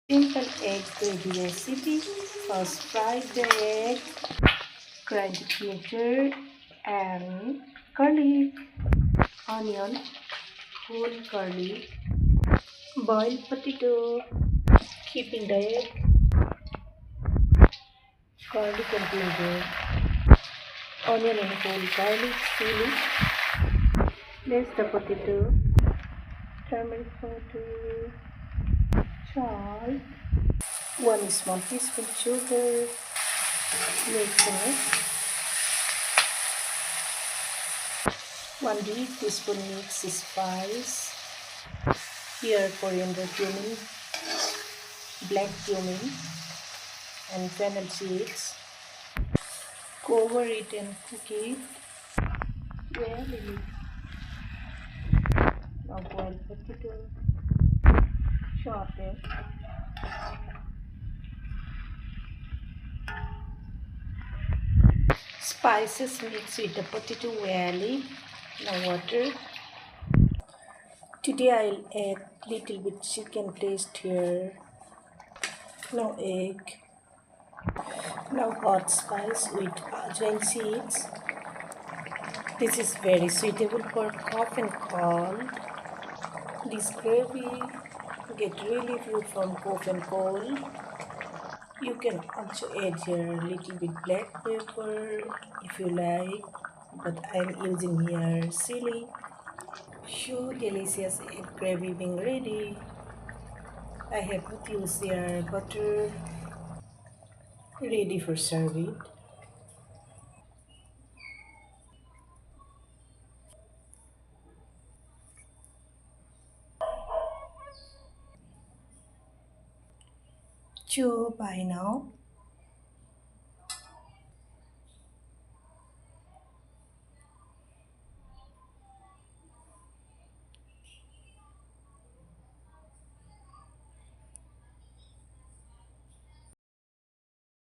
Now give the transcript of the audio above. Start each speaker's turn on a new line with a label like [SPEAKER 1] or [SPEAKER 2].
[SPEAKER 1] Simple egg gravy recipe. First fry the egg, grind ginger and garlic, onion, whole garlic, boil potato, keeping the egg, garlic and ginger, onion and whole garlic, chili, place the potato, turmeric powder, salt, 1 small teaspoon sugar, mix it. 1 teaspoon mix spice, here coriander cumin, black cumin and fennel seeds. Cover it and cook it well. Now boil potato, chop it. Spices mix with the potato well. Now water. Today I'll add little bit chicken paste here. Now egg. Now hot spice with ajwain seeds. This is very suitable for cough and cold. This gravy get relief you from cough and cold. You can also add here little bit black pepper if you like, but I'm using here chili. So delicious egg gravy being ready. I have put use here butter ready for serving. So bye now.